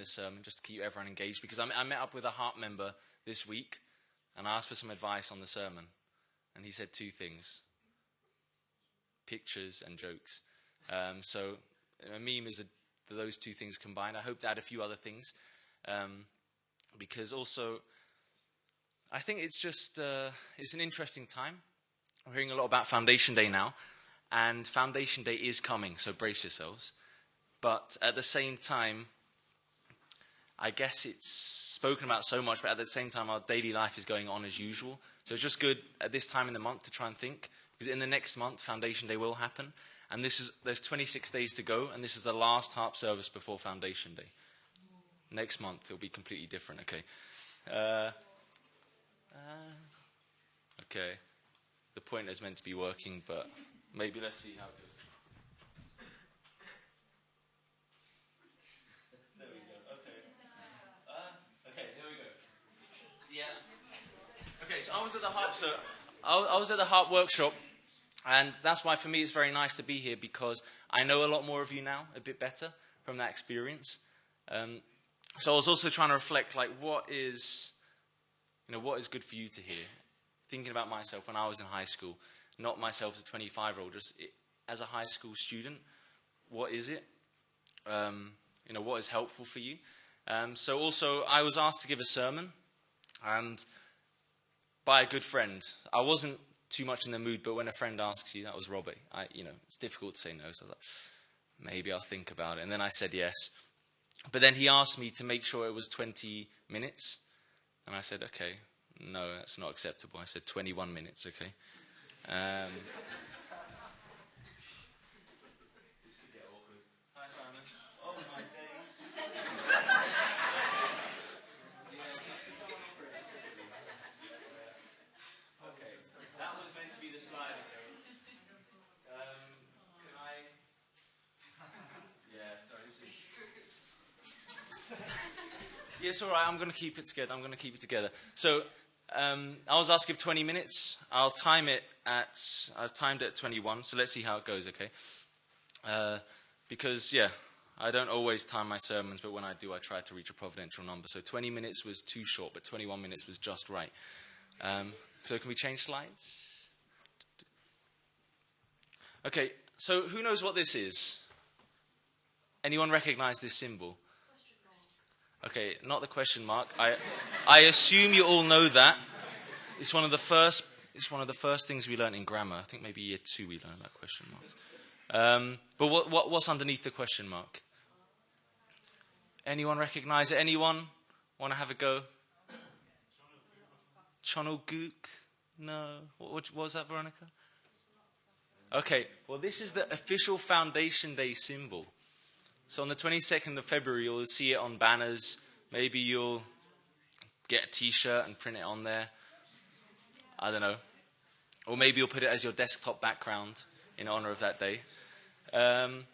this sermon, just to keep everyone engaged, because I met up with a HARP member this week, and I asked for some advice on the sermon, and he said two things: pictures and jokes. So a meme is those two things combined. I hope to add a few other things, because also I think it's just it's an interesting time. We're hearing a lot about Foundation Day now, and Foundation Day is coming, so brace yourselves. But at the same time, I guess it's spoken about so much, but at the same time, our daily life is going on as usual. So it's just good at this time in the month to try and think, because in the next month, Foundation Day will happen. And there's 26 days to go, and this is the last HARP service before Foundation Day. Next month, it'll be completely different, okay? Okay. The pointer is meant to be working, but maybe let's see how it goes. There we go, okay. Okay, here we go. Yeah. Okay, so I was at the HARP workshop, and that's why for me it's very nice to be here, because I know a lot more of you now, a bit better from that experience. So I was also trying to reflect, like, what is good for you to hear? Thinking about myself when I was in high school, not myself as a 25-year-old, just as a high school student, what is it? What is helpful for you? So also, I was asked to give a sermon, and by a good friend. I wasn't too much in the mood, but when a friend asks you, that was Robbie. It's difficult to say no, so I was like, maybe I'll think about it. And then I said yes. But then he asked me to make sure it was 20 minutes. And I said, okay, no, that's not acceptable. I said 21 minutes, okay. This could get awkward. Hi, Simon. Oh, my days. Okay, that was meant to be the slide, okay. Can I... Yeah, sorry, this is... Yes, all right, I'm going to keep it together. So, I was asked to give 20 minutes. I've timed it at 21, so let's see how it goes, okay? Because, I don't always time my sermons, but when I do, I try to reach a providential number. So 20 minutes was too short, but 21 minutes was just right. So can we change slides? Okay, so who knows what this is? Anyone recognize this symbol? Okay, not the question mark. I assume you all know that. It's one of the first things we learned in grammar. I think maybe year 2 we learned about question marks. But what's underneath the question mark? Anyone recognize it? Anyone want to have a go? Chonoguk? No. What was that, Veronica? Okay, well, this is the official Foundation Day symbol. So on the 22nd of February, you'll see it on banners. Maybe you'll get a T-shirt and print it on there. I don't know. Or maybe you'll put it as your desktop background in honor of that day. But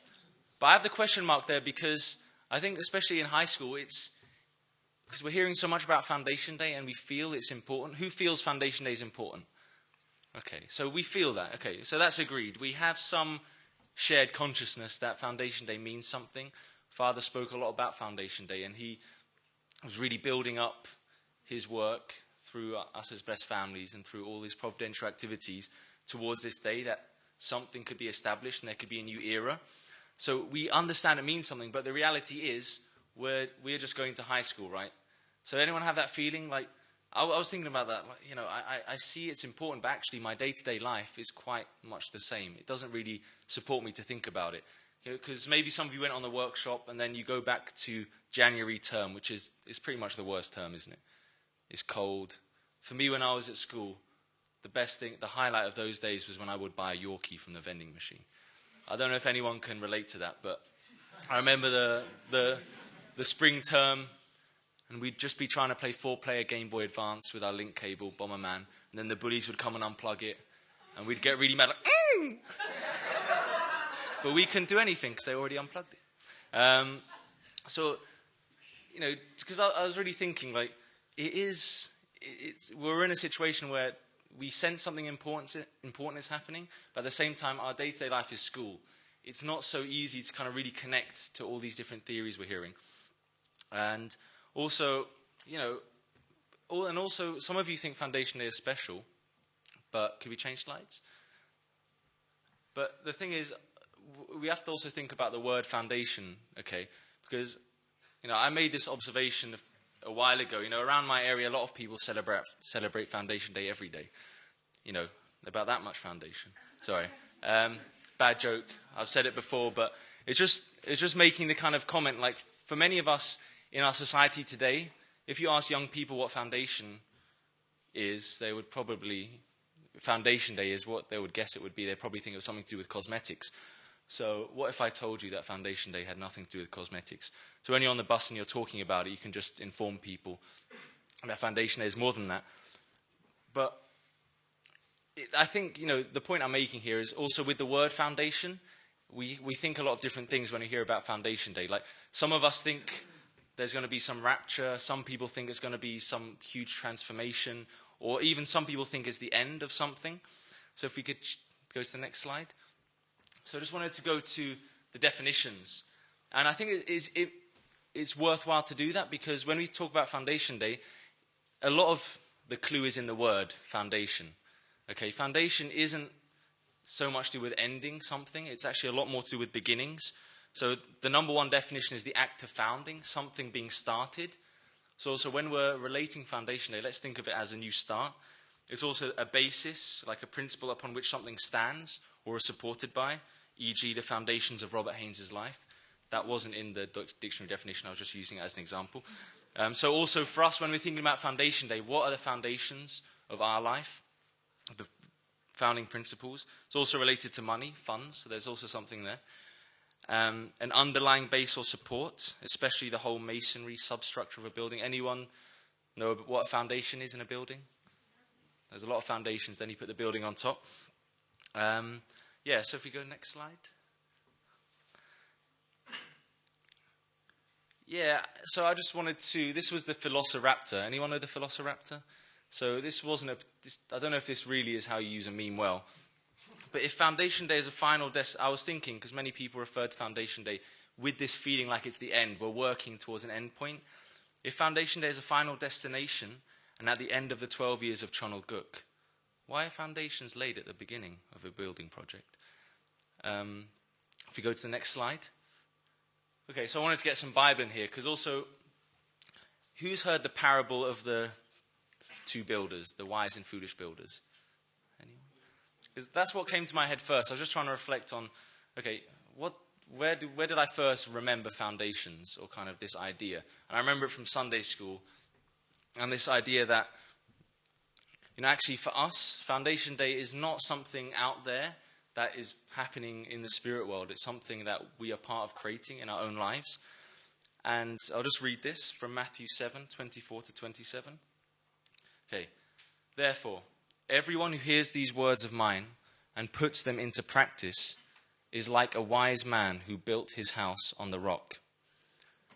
I have the question mark there because I think especially in high school, it's because we're hearing so much about Foundation Day and we feel it's important. Who feels Foundation Day is important? Okay, so we feel that. Okay, so that's agreed. We have some shared consciousness that Foundation Day means something. Father spoke a lot about Foundation Day, and he was really building up his work through us as Blessed Families and through all these providential activities towards this day that something could be established and there could be a new era. So we understand it means something, but the reality is we're just going to high school, right? So anyone have that feeling? Like, I was thinking about that. I see it's important, but actually my day-to-day life is quite much the same. It doesn't really support me to think about it. Because maybe some of you went on the workshop and then you go back to January term, which is pretty much the worst term, isn't it? It's cold. For me, when I was at school, the highlight of those days was when I would buy a Yorkie from the vending machine. I don't know if anyone can relate to that, but I remember the spring term, and we'd just be trying to play 4-player Game Boy Advance with our link cable, Bomberman, and then the bullies would come and unplug it, and we'd get really mad, like, But we couldn't do anything because they already unplugged it. Because I was really thinking, like, we're in a situation where we sense something important is happening, but at the same time, our day-to-day life is school. It's not so easy to kind of really connect to all these different theories we're hearing. And also, also some of you think Foundation Day is special, but could we change slides? But the thing is, we have to also think about the word foundation, okay? Because, I made this observation a while ago. Around my area, a lot of people celebrate Foundation Day every day. About that much foundation. Sorry. Bad joke. I've said it before, but it's just making the kind of comment, like, for many of us in our society today, if you ask young people what foundation is, they would probably, Foundation Day is what they would guess it would be. They'd probably think it was something to do with cosmetics. So what if I told you that Foundation Day had nothing to do with cosmetics? So when you're on the bus and you're talking about it, you can just inform people that Foundation Day is more than that. But I think, the point I'm making here is also with the word foundation, we think a lot of different things when we hear about Foundation Day. Like, some of us think there's going to be some rapture. Some people think it's going to be some huge transformation. Or even some people think it's the end of something. So if we could go to the next slide. So I just wanted to go to the definitions. And I think it's worthwhile to do that, because when we talk about Foundation Day, a lot of the clue is in the word foundation. Okay, foundation isn't so much to do with ending something. It's actually a lot more to do with beginnings. So the number one definition is the act of founding, something being started. So also when we're relating Foundation Day, let's think of it as a new start. It's also a basis, like a principle upon which something stands or is supported by, e.g. the foundations of Robert Haynes' life. That wasn't in the dictionary definition, I was just using it as an example. So also for us, when we're thinking about Foundation Day, what are the foundations of our life? The founding principles. It's also related to money, funds, so there's also something there. An underlying base or support, especially the whole masonry substructure of a building. Anyone know what a foundation is in a building? There's a lot of foundations, then you put the building on top. So if we go next slide. Yeah, so I just wanted to, this was the Velociraptor. Anyone know the Velociraptor? So this wasn't I don't know if this really is how you use a meme well. But if Foundation Day is a final I was thinking, because many people refer to Foundation Day with this feeling like it's the end, we're working towards an end point. If Foundation Day is a final destination, and at the end of the 12 years of Chonol-guk, why are foundations laid at the beginning of a building project? If we go to the next slide. Okay, so I wanted to get some Bible in here, because also, who's heard the parable of the two builders, the wise and foolish builders? Anyone? Because that's what came to my head first. I was just trying to reflect on, okay, where did I first remember foundations, or kind of this idea? And I remember it from Sunday school, and this idea that, actually for us, Foundation Day is not something out there that is happening in the spirit world. It's something that we are part of creating in our own lives. And I'll just read this from Matthew 7:24 to 27. Okay. Therefore, everyone who hears these words of mine and puts them into practice is like a wise man who built his house on the rock.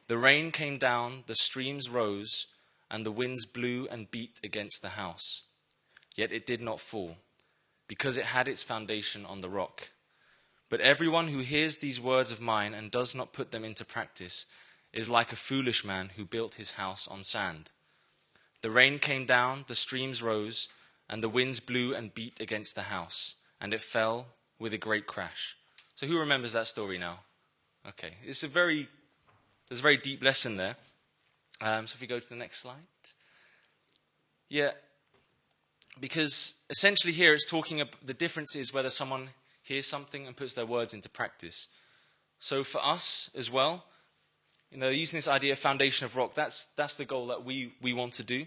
The rain came down, the streams rose, and the winds blew and beat against the house. Yet it did not fall, because it had its foundation on the rock. But everyone who hears these words of mine and does not put them into practice is like a foolish man who built his house on sand. The rain came down, the streams rose, and the winds blew and beat against the house, and it fell with a great crash. So who remembers that story now? Okay, there's a very deep lesson there. So if we go to the next slide. Yeah, because essentially here it's talking about the difference is whether someone hears something and puts their words into practice. So for us as well, using this idea of foundation of rock, that's the goal that we want to do.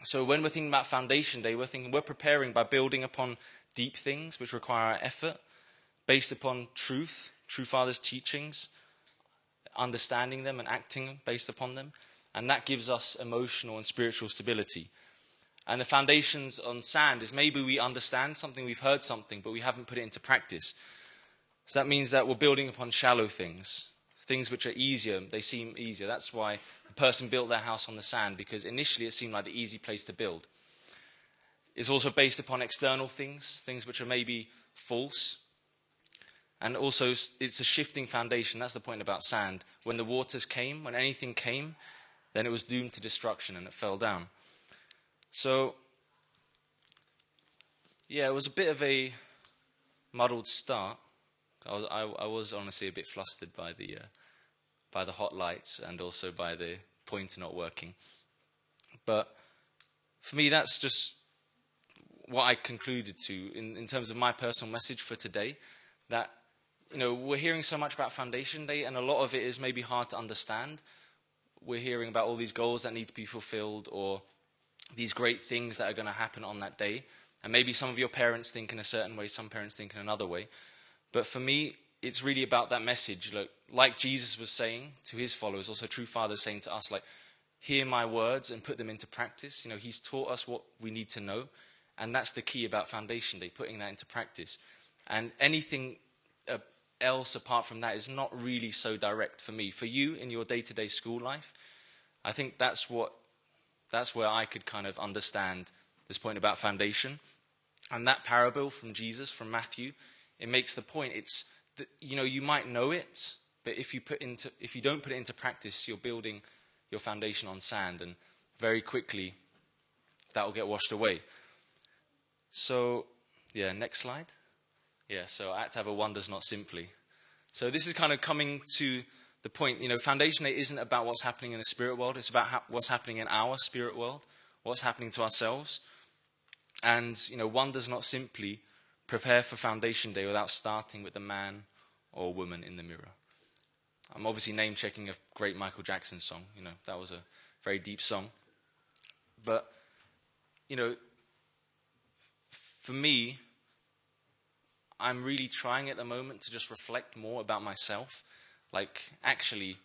So when we're thinking about Foundation Day, we're preparing by building upon deep things which require our effort, based upon truth, true Father's teachings, understanding them and acting based upon them. And that gives us emotional and spiritual stability. And the foundations on sand is maybe we understand something, we've heard something, but we haven't put it into practice. So that means that we're building upon shallow things which are easier, they seem easier. That's why the person built their house on the sand, because initially it seemed like the easy place to build. It's also based upon external things which are maybe false. And also, it's a shifting foundation. That's the point about sand. When the waters came, when anything came, then it was doomed to destruction and it fell down. So, yeah, it was a bit of a muddled start. I was honestly a bit flustered by the hot lights and also by the pointer not working. But for me, that's just what I concluded to in terms of my personal message for today. That, we're hearing so much about Foundation Day, and a lot of it is maybe hard to understand. We're hearing about all these goals that need to be fulfilled, or these great things that are going to happen on that day. And maybe some of your parents think in a certain way, some parents think in another way. But for me, it's really about that message. Like Jesus was saying to his followers, also true Father saying to us, hear my words and put them into practice. He's taught us what we need to know. And that's the key about Foundation Day, putting that into practice. And anything else apart from that is not really so direct for me. For you, in your day-to-day school life, I think that's where I could kind of understand this point about foundation. And that parable from Jesus, from Matthew, it makes the point. It's that, you might know it, but if you don't put it into practice, you're building your foundation on sand, and very quickly that will get washed away. So, yeah, next slide. Yeah, so I had to have a wonders not simply. So this is kind of coming to the point, Foundation Day isn't about what's happening in the spirit world. It's about what's happening in our spirit world, what's happening to ourselves. And, wonders not simply prepare for Foundation Day without starting with the man or woman in the mirror. I'm obviously name-checking a great Michael Jackson song. That was a very deep song. But, for me, I'm really trying at the moment to just reflect more about myself. Actually,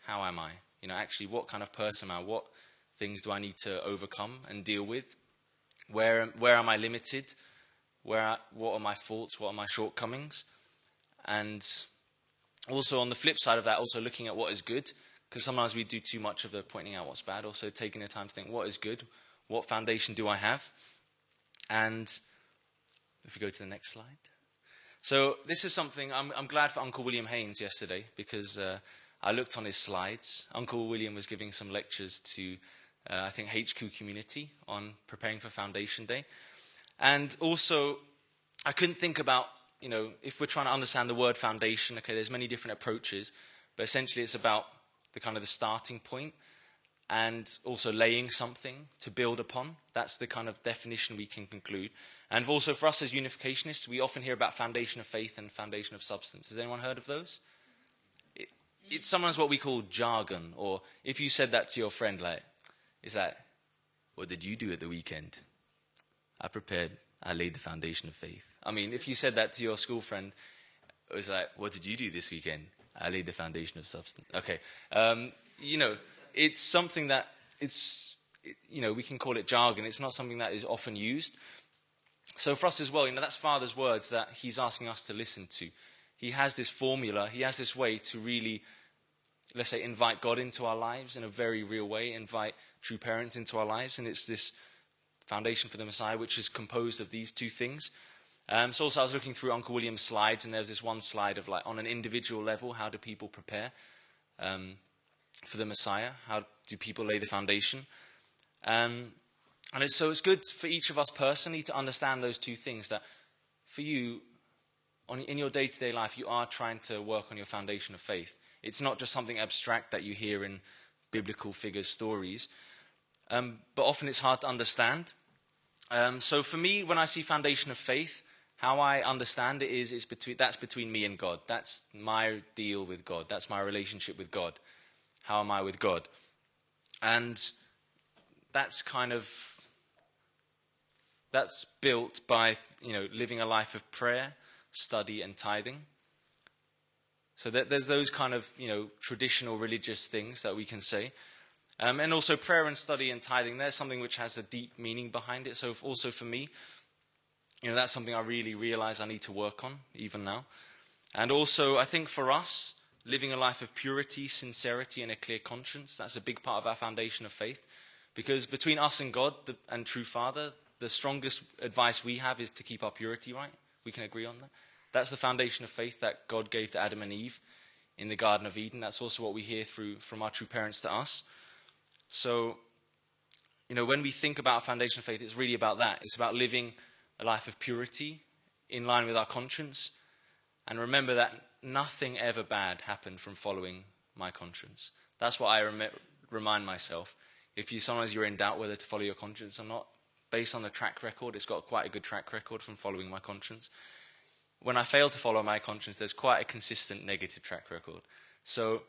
how am I? Actually, what kind of person am I? What things do I need to overcome and deal with? Where am I limited? What are my faults? What are my shortcomings? And also on the flip side of that, also looking at what is good, because sometimes we do too much of the pointing out what's bad. Also taking the time to think, what is good? What foundation do I have? And if we go to the next slide. So this is something, I'm glad for Uncle William Haynes yesterday, because I looked on his slides. Uncle William was giving some lectures to, I think, HQ community on preparing for Foundation Day. And also, I couldn't think about, if we're trying to understand the word foundation, okay, there's many different approaches, but essentially it's about the starting point, and also laying something to build upon. That's the kind of definition we can conclude. And also for us as unificationists, we often hear about foundation of faith and foundation of substance. Has anyone heard of those? It's sometimes what we call jargon, or if you said that to your friend, it's like, what did you do at the weekend? I laid the foundation of faith. I mean, if you said that to your school friend, it was like, what did you do this weekend? I laid the foundation of substance. Okay. It's something that we can call it jargon. It's not something that is often used. So for us as well, that's Father's words that he's asking us to listen to. He has this formula, he has this way to really, let's say, invite God into our lives in a very real way, invite true parents into our lives. And it's this foundation for the Messiah, which is composed of these two things. So also I was looking through Uncle William's slides, and there was this one slide of on an individual level, how do people prepare for the Messiah? How do people lay the foundation? And it's good for each of us personally to understand those two things, that for you, in your day-to-day life, you are trying to work on your foundation of faith. It's not just something abstract that you hear in biblical figures' stories, but often it's hard to understand. So for me, when I see foundation of faith, how I understand it is that's between me and God. That's my deal with God. That's my relationship with God. How am I with God? And that's built by, living a life of prayer, study, and tithing. So there's those kind of, traditional religious things that we can say. And also prayer and study and tithing, there's something which has a deep meaning behind it. So also for me, that's something I really realize I need to work on, even now. And also, I think for us, living a life of purity, sincerity, and a clear conscience, that's a big part of our foundation of faith. Because between us and God and true Father, the strongest advice we have is to keep our purity right. We can agree on that. That's the foundation of faith that God gave to Adam and Eve in the Garden of Eden. That's also what we hear from our true parents to us. So, when we think about a foundation of faith, it's really about that. It's about living a life of purity in line with our conscience. And remember that nothing ever bad happened from following my conscience. That's what I remind myself. Sometimes you're in doubt whether to follow your conscience or not, based on the track record, it's got quite a good track record from following my conscience. When I fail to follow my conscience, there's quite a consistent negative track record. So,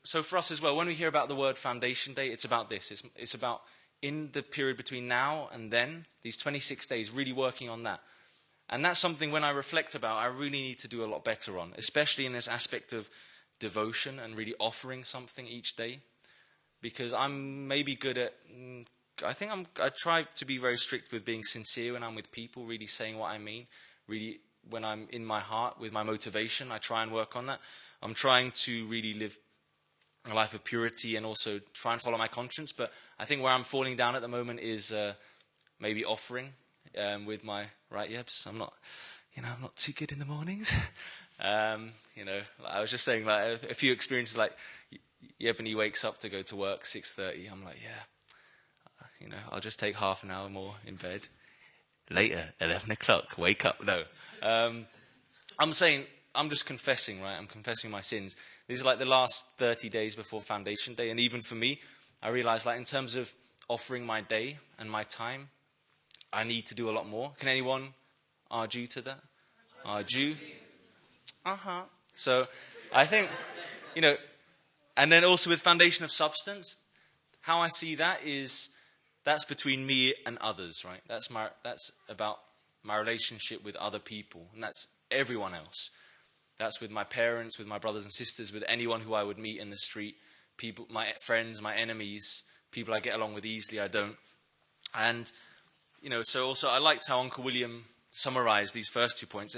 so for us as well, when we hear about the word Foundation Day, it's about this. It's about in the period between now and then, these 26 days, really working on that. And that's something when I reflect about, I really need to do a lot better on, especially in this aspect of devotion and really offering something each day. Because I'm maybe good at, I try to be very strict with being sincere when I'm with people, really saying what I mean. Really, when I'm in my heart with my motivation, I try and work on that. I'm trying to really live a life of purity and also try and follow my conscience. But I think where I'm falling down at the moment is maybe offering with my right yebs. I'm not too good in the mornings. I was just saying, like a few experiences, like Yebony wakes up to go to work 6:30. I'm like, I'll just take half an hour more in bed. Later, 11 o'clock, wake up. No. I'm just confessing, right? I'm confessing my sins. These are like the last 30 days before Foundation Day. And even for me, I realize, like, in terms of offering my day and my time, I need to do a lot more. Can anyone argue to that? Argue? So I think, and then also with foundation of substance, how I see that is that's between me and others, right? That's about my relationship with other people, and that's everyone else. That's with my parents, with my brothers and sisters, with anyone who I would meet in the street, people, my friends, my enemies, people I get along with easily, I don't. And, so also I liked how Uncle William summarized these first 2 points.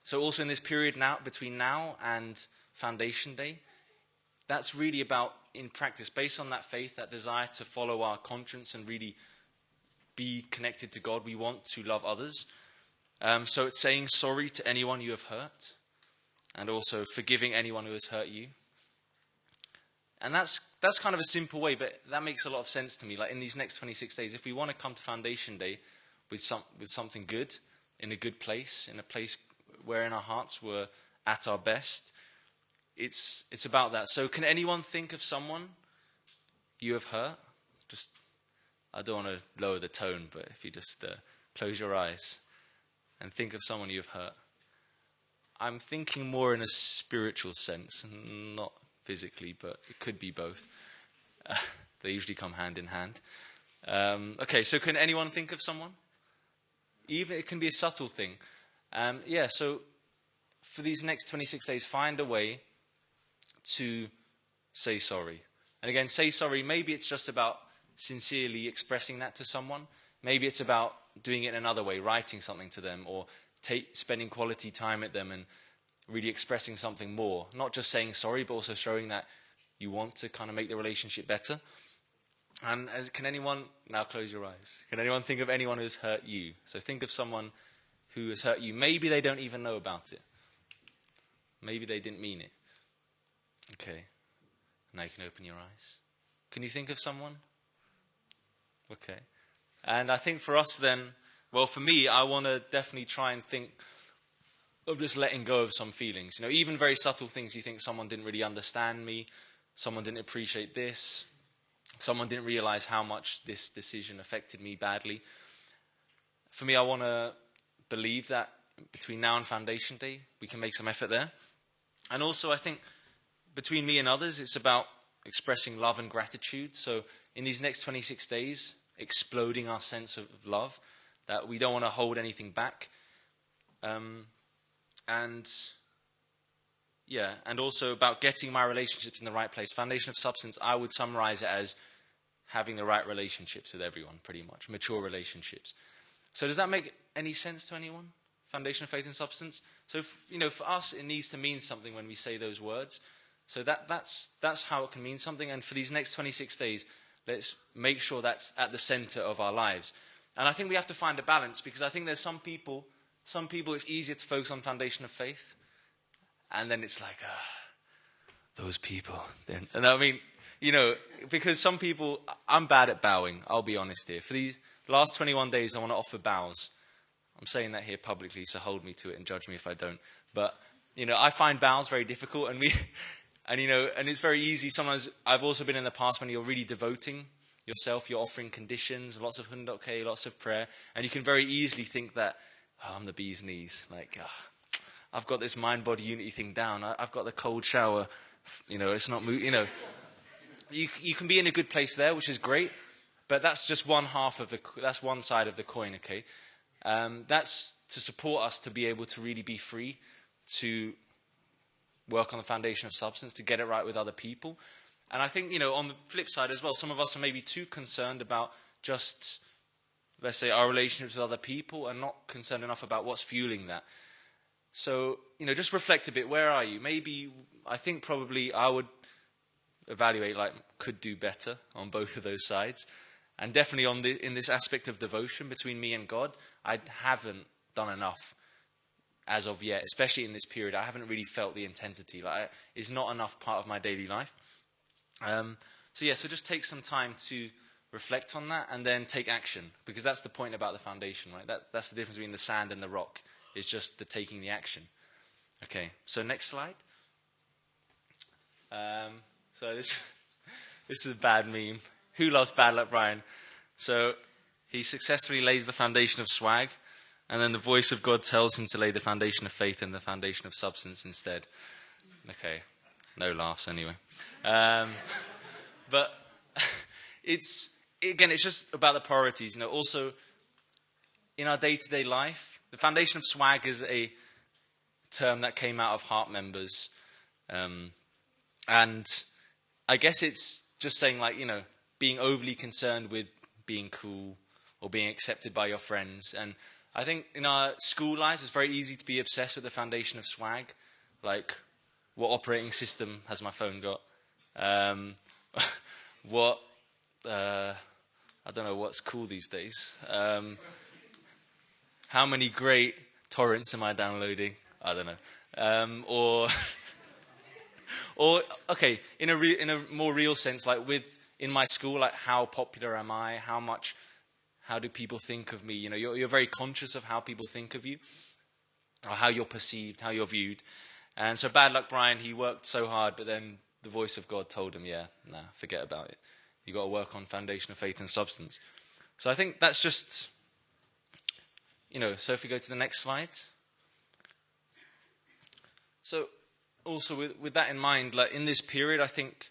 So also in this period now, between now and Foundation Day, that's really about, in practice, based on that faith, that desire to follow our conscience and really be connected to God, we want to love others. So it's saying sorry to anyone you have hurt, and also forgiving anyone who has hurt you. And that's kind of a simple way, but that makes a lot of sense to me. Like in these next 26 days, if we want to come to Foundation Day with something good, in a good place, in a place where in our hearts we're at our best, it's about that. So can anyone think of someone you have hurt? I don't want to lower the tone, but if you just close your eyes and think of someone you've hurt. I'm thinking more in a spiritual sense, not physically, but it could be both. They usually come hand in hand. Okay, so can anyone think of someone? Even it can be a subtle thing. So for these next 26 days, find a way to say sorry. And again, say sorry. Maybe it's just about sincerely expressing that to someone. Maybe it's about doing it another way, writing something to them, or spending quality time with them and really expressing something more. Not just saying sorry, but also showing that you want to kind of make the relationship better. And can anyone, now close your eyes, can anyone think of anyone who's hurt you? So think of someone who has hurt you. Maybe they don't even know about it. Maybe they didn't mean it. Okay, now you can open your eyes. Can you think of someone? Okay. And I think for us then, well, for me, I want to definitely try and think of just letting go of some feelings. Even very subtle things. You think someone didn't really understand me, someone didn't appreciate this, someone didn't realize how much this decision affected me badly. For me, I want to believe that between now and Foundation Day, we can make some effort there. And also, I think between me and others, it's about expressing love and gratitude. So in these next 26 days, exploding our sense of love, that we don't want to hold anything back. And also about getting my relationships in the right place. Foundation of substance, I would summarize it as having the right relationships with everyone, pretty much. Mature relationships. So does that make any sense to anyone? Foundation of faith and substance? So, for us, it needs to mean something when we say those words. So that's how it can mean something. And for these next 26 days, let's make sure that's at the center of our lives. And I think we have to find a balance, because I think there's some people some people it's easier to focus on foundation of faith. And then it's like, those people. And I mean, because some people, I'm bad at bowing, I'll be honest here. For these last 21 days, I want to offer bows. I'm saying that here publicly, so hold me to it and judge me if I don't. But, I find bows very difficult, and it's very easy. Sometimes I've also been in the past when you're really devoting yourself, you're offering conditions, lots of hundoke, lots of prayer, and you can very easily think that, I'm the bee's knees. Like, I've got this mind-body unity thing down. I've got the cold shower. It's not, you can be in a good place there, which is great, but that's just that's one side of the coin, okay? That's to support us to be able to really be free to work on the foundation of substance, to get it right with other people. And I think, on the flip side as well, some of us are maybe too concerned about just, let's say, our relationships with other people and not concerned enough about what's fueling that. So, just reflect a bit. Where are you? Maybe, I think probably I would evaluate, could do better on both of those sides. And definitely in this aspect of devotion between me and God, I haven't done enough as of yet, especially in this period. I haven't really felt the intensity. It's not enough part of my daily life. So just take some time to reflect on that and then take action, because that's the point about the foundation, right? That's the difference between the sand and the rock. It's just the taking the action. Okay, so next slide. So this is a bad meme. Who loves Bad Luck Brian? So he successfully lays the foundation of swag, and then the voice of God tells him to lay the foundation of faith and the foundation of substance instead. Okay, no laughs anyway. But it's just about the priorities. Also, in our day-to-day life, the foundation of swag is a term that came out of HARP members. And I guess it's just saying, being overly concerned with being cool or being accepted by your friends. And I think in our school lives, it's very easy to be obsessed with the foundation of swag. Like, what operating system has my phone got? I don't know what's cool these days. How many great torrents am I downloading? I don't know. Or okay, in a more real sense, in my school, how popular am I? How do people think of me? You're very conscious of how people think of you, or how you're perceived, how you're viewed. And so Bad Luck Brian, he worked so hard, but then the voice of God told him, forget about it. You got to work on foundation of faith and substance. So I think that's just, so if we go to the next slide. So also with that in mind, in this period, I think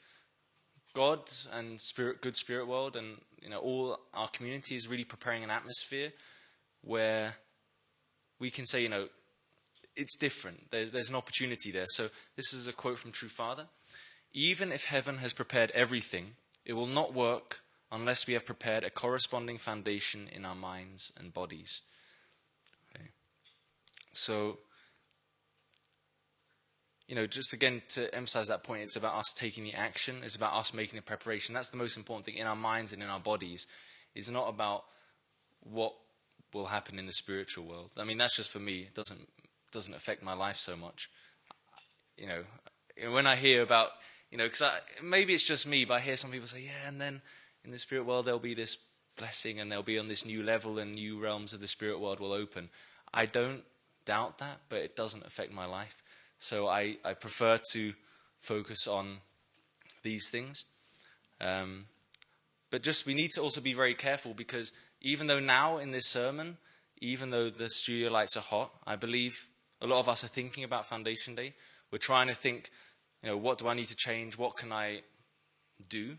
God and Good Spirit World and, all our community is really preparing an atmosphere where we can say, it's different. There's an opportunity there. So this is a quote from True Father. Even if heaven has prepared everything, it will not work unless we have prepared a corresponding foundation in our minds and bodies. Okay. So, just again to emphasize that point, it's about us taking the action. It's about us making the preparation. That's the most important thing in our minds and in our bodies. It's not about what will happen in the spiritual world. I mean, that's just for me. It doesn't affect my life so much. When I hear about, because maybe it's just me, but I hear some people say, and then in the spirit world there'll be this blessing and they'll be on this new level and new realms of the spirit world will open. I don't doubt that, but it doesn't affect my life. So I prefer to focus on these things. But we need to also be very careful, because even though now in this sermon, even though the studio lights are hot, I believe a lot of us are thinking about Foundation Day. We're trying to think, what do I need to change? What can I do?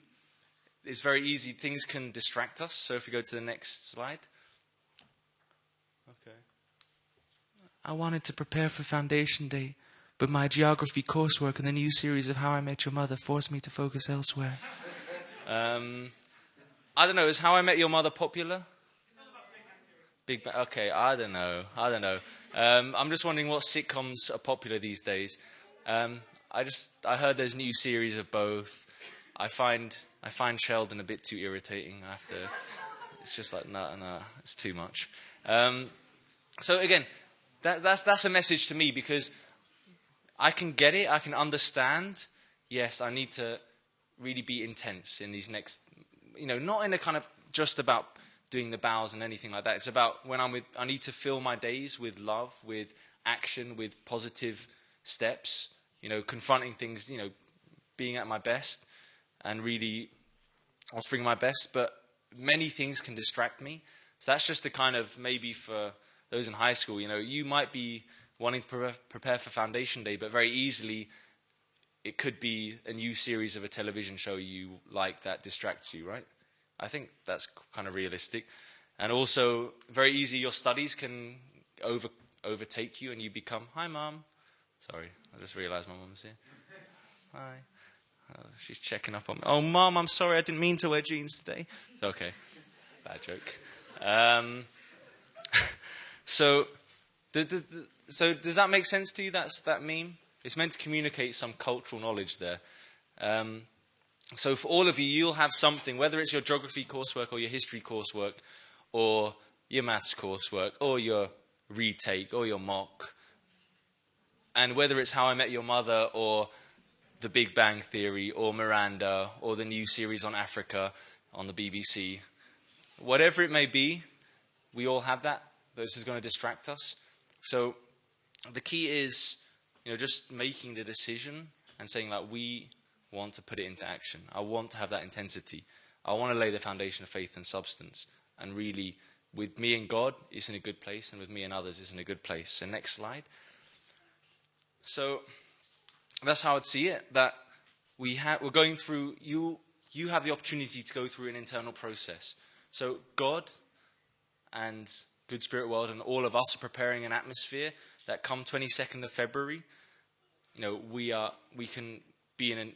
It's very easy. Things can distract us. So if we go to the next slide. Okay. I wanted to prepare for Foundation Day, but my geography coursework and the new series of How I Met Your Mother forced me to focus elsewhere. I don't know. Is How I Met Your Mother popular? Okay, I don't know. I'm just wondering what sitcoms are popular these days. I heard there's a new series of both. I find Sheldon a bit too irritating. It's just no, it's too much. So again, that's a message to me, because I can get it, I can understand. Yes, I need to really be intense in these next, not in a kind of just about doing the bows and anything like that. It's about when I need to fill my days with love, with action, with positive steps, confronting things, being at my best and really offering my best. But many things can distract me. So that's just the kind of, maybe for those in high school, you might be wanting to prepare for Foundation Day, but very easily it could be a new series of a television show you like that distracts you, right? I think that's kind of realistic. And also, very easy, your studies can overtake you and you become, hi, Mum. Sorry, I just realized my mum's here. Hi. She's checking up on me. Oh, Mum, I'm sorry, I didn't mean to wear jeans today. Okay, bad joke. So does that make sense to you, that meme? It's meant to communicate some cultural knowledge there. So for all of you, you'll have something, whether it's your geography coursework or your history coursework or your maths coursework or your retake or your mock. And whether it's How I Met Your Mother or The Big Bang Theory or Miranda or the new series on Africa on the BBC, whatever it may be, we all have that. This is going to distract us. So the key is, just making the decision and saying that we want to put it into action. I want to have that intensity. I want to lay the foundation of faith and substance. And really, with me and God, it's in a good place, and with me and others, it's in a good place. So next slide. So that's how I'd see it, that we're going through, you have the opportunity to go through an internal process. So God and Good Spirit World and all of us are preparing an atmosphere that come 22nd of February, we can be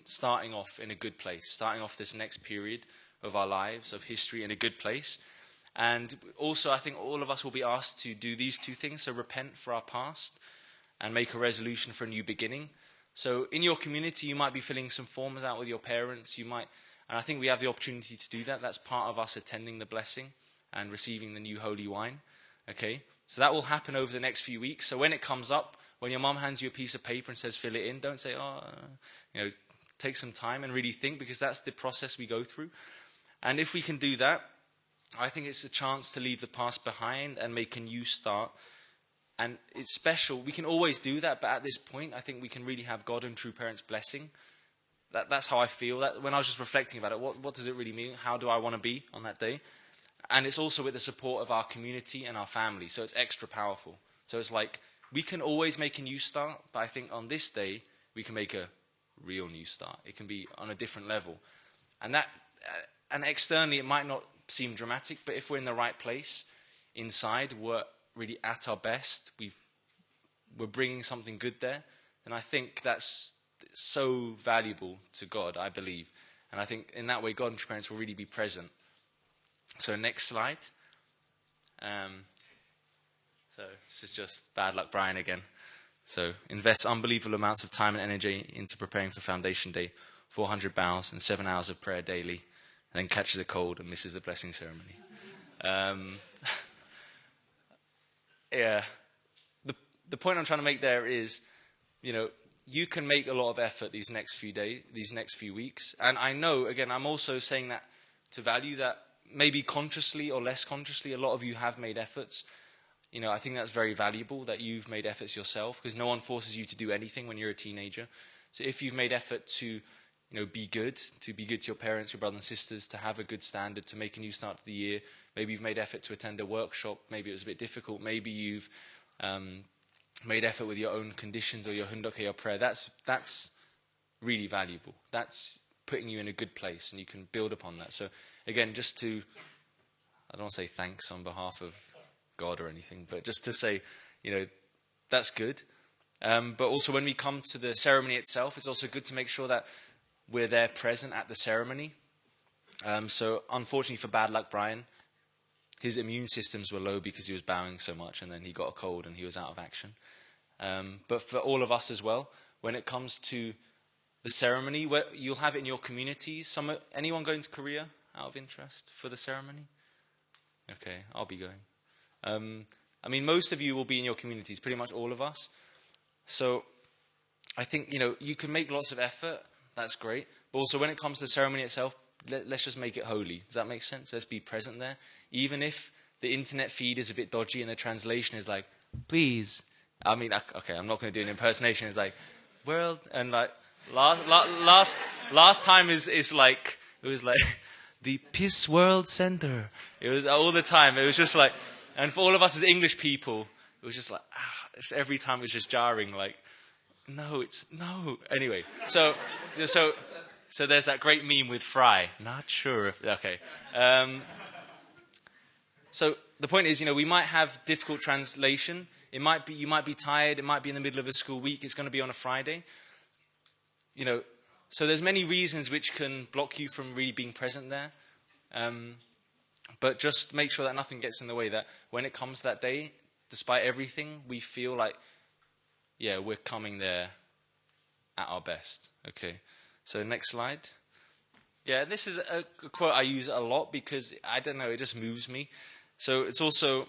starting off in a good place, starting off this next period of our lives, of history, in a good place. And also, I think all of us will be asked to do these two things, so repent for our past and make a resolution for a new beginning. So in your community, you might be filling some forms out with your parents, and I think we have the opportunity to do that. That's part of us attending the blessing and receiving the new holy wine. Okay, so that will happen over the next few weeks. So when it comes up, when your mum hands you a piece of paper and says fill it in, don't say, take some time and really think, because that's the process we go through. And if we can do that, I think it's a chance to leave the past behind and make a new start. And it's special. We can always do that, but at this point, I think we can really have God and true parents' blessing. That's how I feel. That when I was just reflecting about it, what does it really mean? How do I want to be on that day? And it's also with the support of our community and our family, so it's extra powerful. So it's like, we can always make a new start, but I think on this day, we can make a real new start. It can be on a different level. And externally, it might not seem dramatic, but if we're in the right place, inside, we're really at our best, we're bringing something good there, and I think that's so valuable to God, I believe. And I think in that way, God and true parents will really be present. So next slide. So this is just bad luck Brian again. So invest unbelievable amounts of time and energy into preparing for Foundation Day, 400 bows and 7 hours of prayer daily, and then catches a cold and misses the blessing ceremony. Yeah. The point I'm trying to make there is, you can make a lot of effort these next few weeks. And I know, again, I'm also saying that to value that maybe consciously or less consciously, a lot of you have made efforts. I think that's very valuable that you've made efforts yourself, because no one forces you to do anything when you're a teenager. So if you've made effort to, be good to your parents, your brothers and sisters, to have a good standard, to make a new start to the year, maybe you've made effort to attend a workshop, maybe it was a bit difficult, maybe you've made effort with your own conditions or your hundoke, your prayer, that's really valuable. That's putting you in a good place, and you can build upon that. So again, just to, I don't want to say thanks on behalf of God or anything, but just to say, that's good. But also when we come to the ceremony itself, it's also good to make sure that we're there present at the ceremony. So unfortunately for bad luck Brian, his immune systems were low because he was bowing so much, and then he got a cold and he was out of action. But for all of us as well, when it comes to the ceremony, where you'll have it in your communities. Anyone going to Korea out of interest for the ceremony? Okay, I'll be going. I mean, most of you will be in your communities, pretty much all of us. So I think, you can make lots of effort. That's great. But also when it comes to the ceremony itself, let's just make it holy. Does that make sense? Let's be present there. Even if the internet feed is a bit dodgy and the translation is like, please. I mean, okay, I'm not going to do an impersonation. It's like, world, and like, last time is like, it was like, the Peace World Center. It was all the time. It was just like, and for all of us as English people, it was just like, every time it was just jarring, like, no. Anyway, so there's that great meme with Fry. Not sure if, okay. So the point is, we might have difficult translation. You might be tired. It might be in the middle of a school week. It's going to be on a Friday. So there's many reasons which can block you from really being present there. But just make sure that nothing gets in the way, that when it comes to that day, despite everything, we feel like, yeah, we're coming there at our best. Okay, so next slide. Yeah, this is a quote I use a lot because, I don't know, it just moves me. So it's also,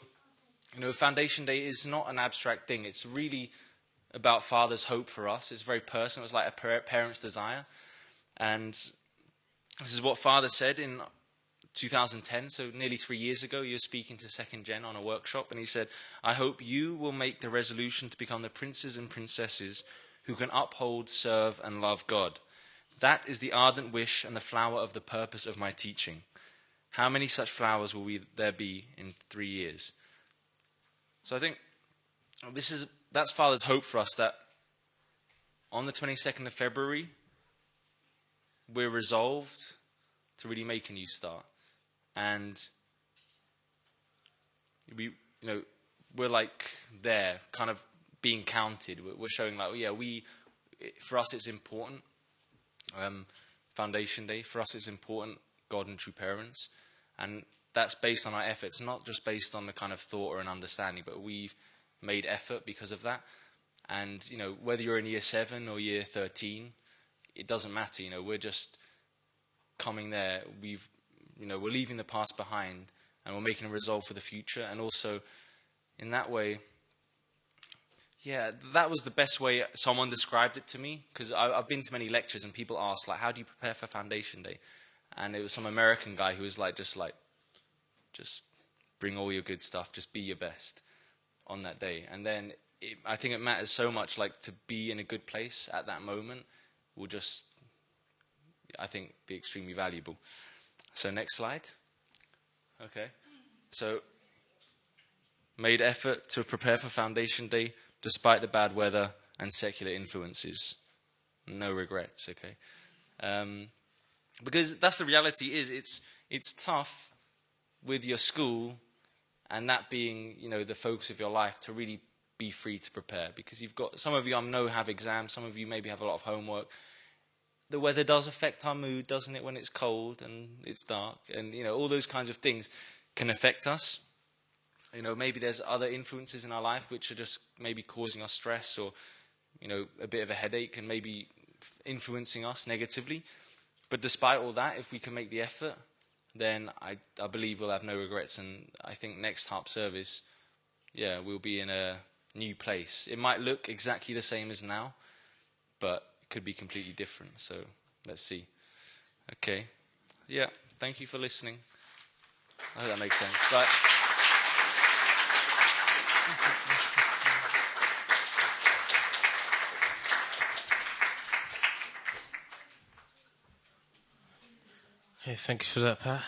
Foundation Day is not an abstract thing. It's really about Father's hope for us. It's very personal. It's like a parent's desire. And this is what Father said in 2010, so nearly 3 years ago. He was speaking to Second Gen on a workshop, and he said, I hope you will make the resolution to become the princes and princesses who can uphold, serve, and love God. That is the ardent wish and the flower of the purpose of my teaching. How many such flowers will there be in 3 years? So I think that's Father's hope for us, that on the 22nd of February, we're resolved to really make a new start. And we're like there, kind of being counted. We're showing like, for us it's important. Foundation Day, for us it's important, God and true parents. And that's based on our efforts, not just based on the kind of thought or an understanding, but we've made effort because of that. And, whether you're in year 7 or year 13, it doesn't matter. We're just coming there. We're leaving the past behind, and we're making a resolve for the future. And also, in that way, yeah, that was the best way someone described it to me. Because I've been to many lectures, and people ask, like, how do you prepare for Foundation Day? And it was some American guy who was like, just bring all your good stuff. Just be your best on that day. And then I think it matters so much, like, to be in a good place at that moment will just, I think, be extremely valuable. So next slide. Okay. So made effort to prepare for Foundation Day despite the bad weather and secular influences. No regrets, okay? Because that's the reality is it's tough with your school and that being, the focus of your life to really be free to prepare. Because you've got, some of you I know have exams, some of you maybe have a lot of homework. The weather does affect our mood, doesn't it, when it's cold and it's dark? And, all those kinds of things can affect us. Maybe there's other influences in our life which are just maybe causing us stress or, a bit of a headache and maybe influencing us negatively. But despite all that, if we can make the effort, then I believe we'll have no regrets. And I think next HARP service, we'll be in a new place. It might look exactly the same as now, but it could be completely different. So let's see. Okay. Yeah, thank you for listening. I hope that makes sense. But hey, thank you for that, Pat.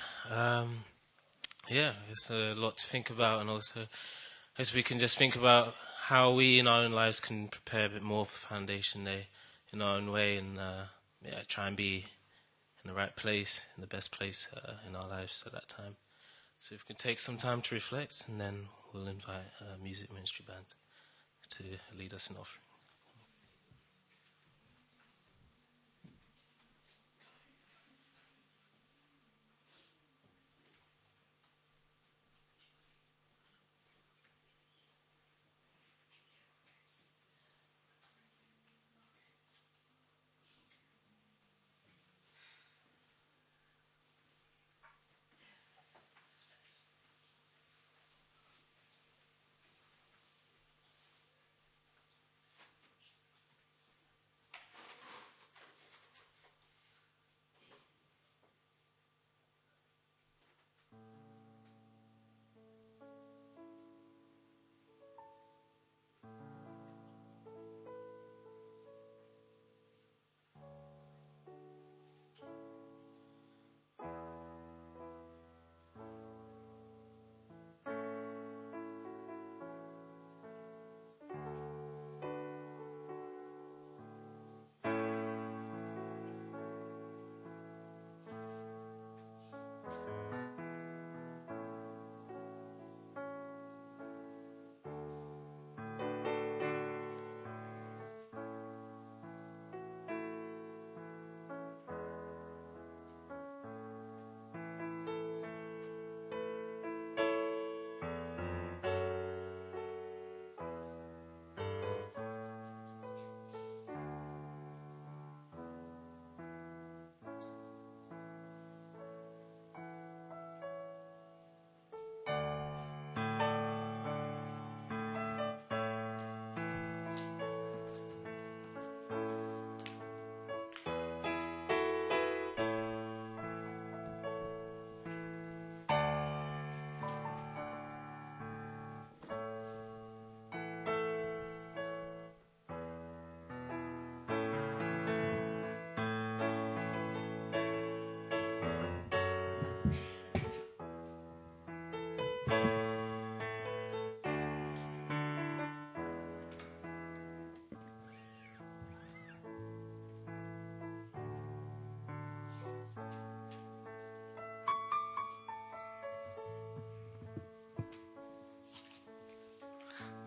It's a lot to think about, and also, as we can just think about how we in our own lives can prepare a bit more for Foundation Day in our own way, and try and be in the right place, in the best place in our lives at that time. So if we can take some time to reflect, and then we'll invite a music ministry band to lead us in offering.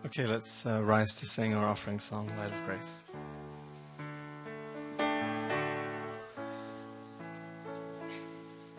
Okay, let's rise to sing our offering song, Light of Grace.